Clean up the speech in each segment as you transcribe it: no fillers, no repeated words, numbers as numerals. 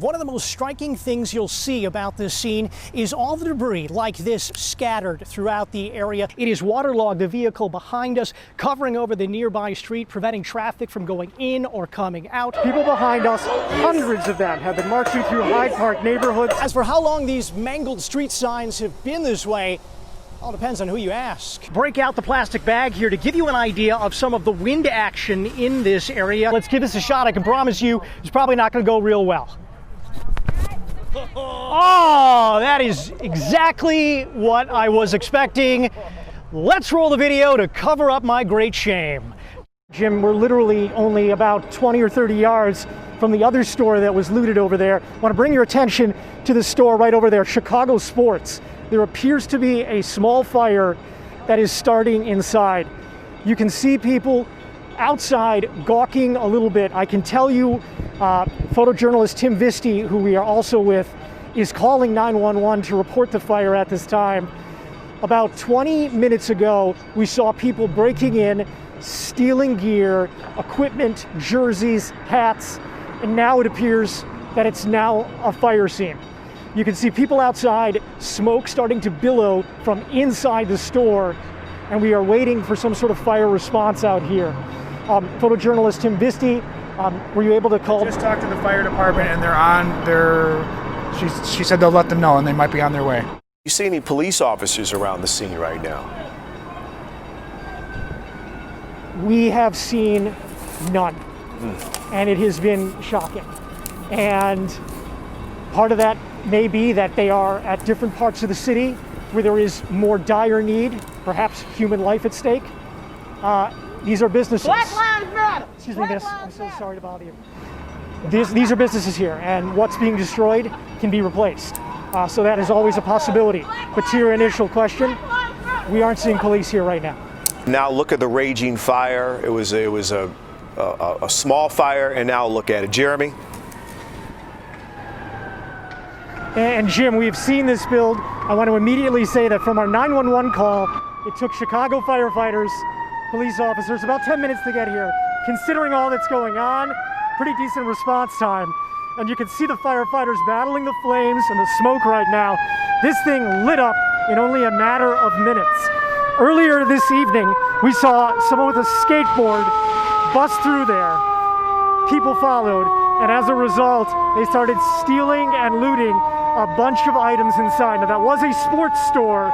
One of the most striking things you'll see about this scene is all the debris like this scattered throughout the area. It has waterlogged the vehicle behind us, covering over the nearby street, preventing traffic from going in or coming out. People behind us, hundreds of them, have been marching through Hyde Park neighborhoods. As for how long these mangled street signs have been this way, all depends on who you ask. Break out the plastic bag here to give you an idea of some of the wind action in this area. Let's give this a shot. I can promise you it's probably not going to go real well. Oh, that is exactly what I was expecting. Let's roll the video to cover up my great shame. Jim, we're literally only about 20 or 30 yards from the other store that was looted over there. I want to bring your attention to the store right over there, Chicago Sports. There appears to be a small fire that is starting inside. You can see people outside gawking a little bit. I can tell you, photojournalist Tim Visti, who we are also with, is calling 911 to report the fire at this time. About 20 minutes ago, we saw people breaking in, stealing gear, equipment, jerseys, hats, and now it appears that it's now a fire scene. You can see people outside, smoke starting to billow from inside the store, and we are waiting for some sort of fire response out here. Photojournalist Tim Visti, were you able to call? Just talked to the fire department, and they're on their. She said they'll let them know, and they might be on their way. You see any police officers around the scene right now? We have seen none, and it has been shocking. And part of that may be that they are at different parts of the city where there is more dire need, perhaps human life at stake. These are businesses. Black Lives Matter! Excuse me, miss. I'm so sorry to bother you. These are businesses here, and what's being destroyed can be replaced. So that is always a possibility. But to your initial question, we aren't seeing police here right now. Now look at the raging fire. It was a small fire, and now look at it. Jeremy? And Jim, we've seen this build. I want to immediately say that from our 911 call, it took Chicago firefighters, police officers, about 10 minutes to get here. Considering all that's going on, pretty decent response time. And you can see the firefighters battling the flames and the smoke right now. This thing lit up in only a matter of minutes. Earlier this evening, we saw someone with a skateboard bust through there. People followed, and as a result, they started stealing and looting a bunch of items inside. Now, that was a sports store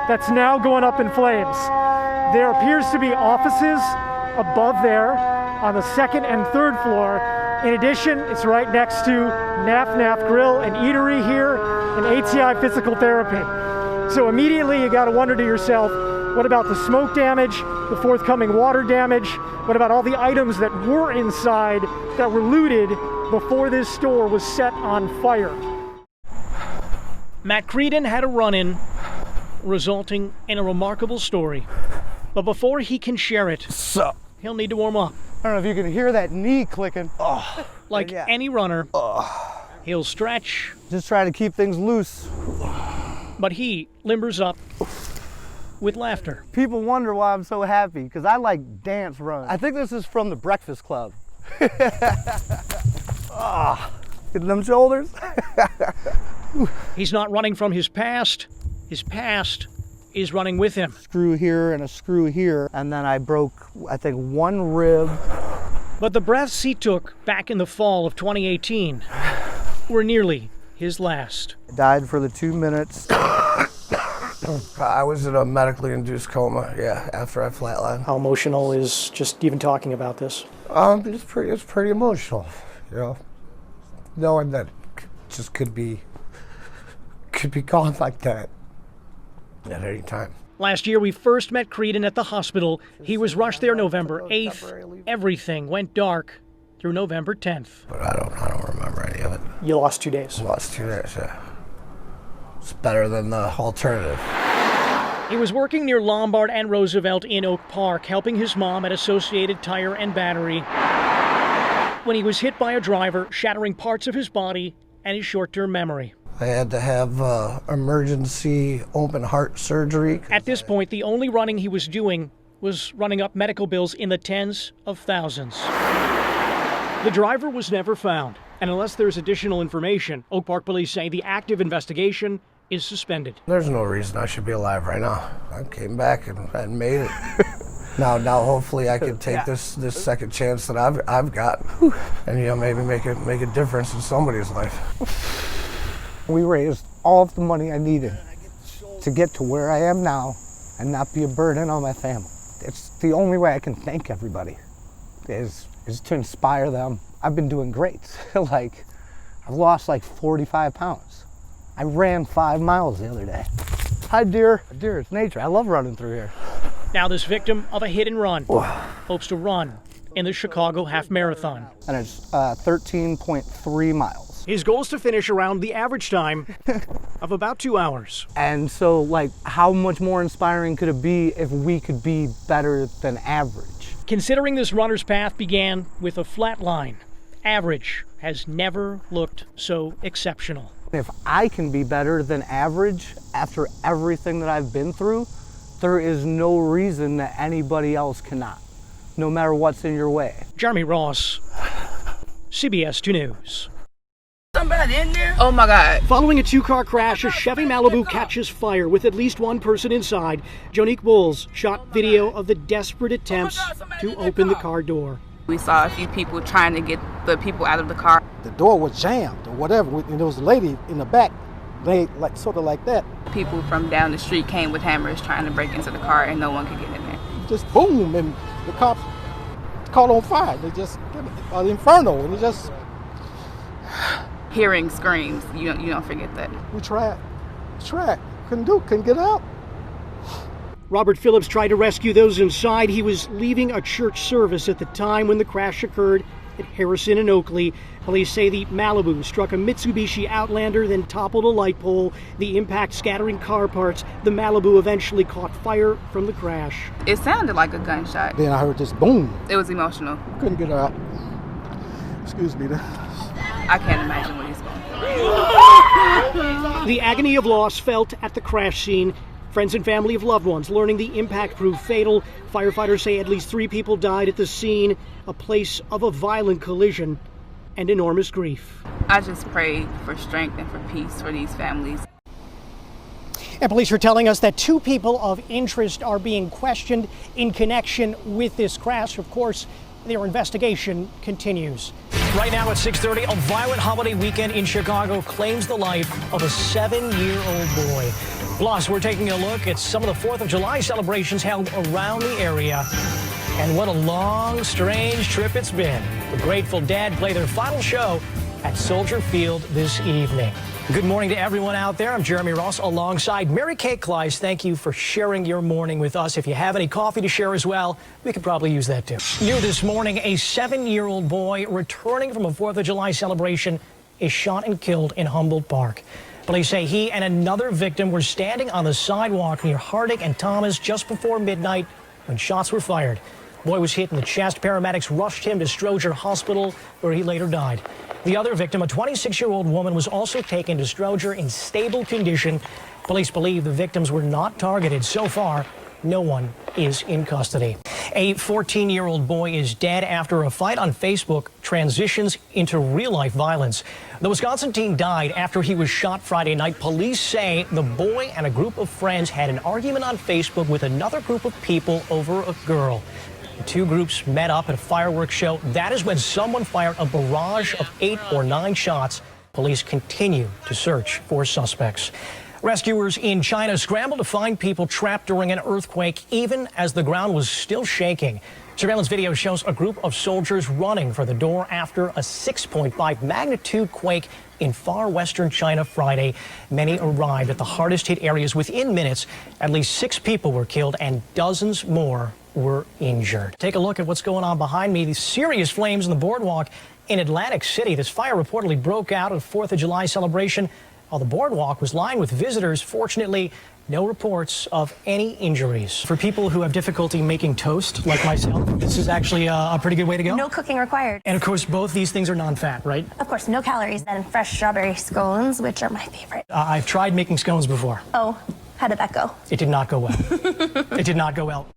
that's now going up in flames. There appears to be offices above there on the second and third floor. In addition, it's right next to Naf Grill, an eatery here, and ATI Physical Therapy. So immediately you got to wonder to yourself, what about the smoke damage, the forthcoming water damage? What about all the items that were inside that were looted before this store was set on fire? Matt Creedon had a run-in, resulting in a remarkable story. But before he can share it, he'll need to warm up. I don't know if you can hear that knee clicking. Like any runner, he'll stretch. Just trying to keep things loose. But he limbers up with laughter. People wonder why I'm so happy, because I like dance runs. I think this is from the Breakfast Club. Getting them shoulders. He's not running from his past. His past is running with him. Screw here and a screw here, and then I broke, I think, one rib. But the breaths he took back in the fall of 2018 were nearly his last. I died for the 2 minutes. I was in a medically induced coma, after I flatlined. How emotional is just even talking about this? It's pretty emotional, knowing that it just could be gone like that at any time. Last year, we first met Creedon at the hospital. He was rushed there November 8th. Everything went dark through November 10th. But I don't remember any of it. You lost 2 days. Lost 2 days, yeah. It's better than the alternative. He was working near Lombard and Roosevelt in Oak Park, helping his mom at Associated Tire and Battery, when he was hit by a driver, shattering parts of his body and his short-term memory. I had to have emergency open heart surgery. At this point, the only running he was doing was running up medical bills in the tens of thousands. The driver was never found. And unless there's additional information, Oak Park police say the active investigation is suspended. There's no reason I should be alive right now. I came back and made it. Now hopefully I can take this second chance that I've got, and maybe make a difference in somebody's life. We raised all of the money I needed to get to where I am now and not be a burden on my family. It's the only way I can thank everybody is to inspire them. I've been doing great. I've lost 45 pounds. I ran 5 miles the other day. Hi, deer. Deer, it's nature. I love running through here. Now this victim of a hit and run hopes to run in the Chicago Half Marathon. And it's 13.3 miles. His goal is to finish around the average time of about 2 hours. And so, how much more inspiring could it be if we could be better than average? Considering this runner's path began with a flat line, average has never looked so exceptional. If I can be better than average after everything that I've been through, there is no reason that anybody else cannot, no matter what's in your way. Jeremy Ross, CBS 2 News. Somebody in there? Oh my God. Following a two-car crash, a Chevy Malibu catches fire with at least one person inside. Jonique Bulls shot video of the desperate attempts to open the car door. We saw a few people trying to get the people out of the car. The door was jammed or whatever, and there was a lady in the back, sort of like that. People from down the street came with hammers trying to break into the car, and no one could get in there. Just boom, and the cops caught on fire. They just an inferno, and it just. Hearing screams, you don't forget that. We tried, couldn't get out. Robert Phillips tried to rescue those inside. He was leaving a church service at the time when the crash occurred at Harrison and Oakley. Police say the Malibu struck a Mitsubishi Outlander, then toppled a light pole. The impact scattering car parts. The Malibu eventually caught fire from the crash. It sounded like a gunshot. Then I heard this boom. It was emotional. Couldn't get her out. Excuse me. I can't imagine what he's going through. The agony of loss felt at the crash scene. Friends and family of loved ones learning the impact proved fatal. Firefighters say at least 3 people died at the scene, a place of a violent collision and enormous grief. I just pray for strength and for peace for these families. And police are telling us that 2 people of interest are being questioned in connection with this crash. Of course, their investigation continues. Right now at 6:30, a violent holiday weekend in Chicago claims the life of a 7-year-old boy. Plus, we're taking a look at some of the 4th of July celebrations held around the area. And what a long, strange trip it's been. The Grateful Dead play their final show at Soldier Field this evening. Good morning to everyone out there. I'm Jeremy Ross alongside Mary Kay Kleiss. Thank you for sharing your morning with us. If you have any coffee to share as well, we could probably use that too. New this morning, a 7-year-old boy returning from a 4th of July celebration is shot and killed in Humboldt Park. Police say he and another victim were standing on the sidewalk near Harding and Thomas just before midnight when shots were fired. The boy was hit in the chest. Paramedics rushed him to Stroger Hospital, where he later died. The other victim, a 26-year-old woman, was also taken to Stroger in stable condition. Police believe the victims were not targeted. So far, no one is in custody. A 14-year-old boy is dead after a fight on Facebook transitions into real-life violence. The Wisconsin teen died after he was shot Friday night. Police say the boy and a group of friends had an argument on Facebook with another group of people over a girl. The 2 groups met up at a fireworks show. That is when someone fired a barrage of 8 or 9 shots. Police continue to search for suspects. Rescuers in China scrambled to find people trapped during an earthquake, even as the ground was still shaking. Surveillance video shows a group of soldiers running for the door after a 6.5 magnitude quake in far western China Friday. Many arrived at the hardest hit areas within minutes. At least 6 people were killed and dozens more were injured. Take a look at what's going on behind me. These serious flames in the boardwalk in Atlantic City. This fire reportedly broke out at a 4th of July celebration while the boardwalk was lined with visitors. Fortunately, no reports of any injuries. For people who have difficulty making toast, like myself, this is actually a pretty good way to go. No cooking required. And of course, both these things are non-fat, right? Of course, no calories. And fresh strawberry scones, which are my favorite. I've tried making scones before. Oh, how did that go? It did not go well. It did not go well.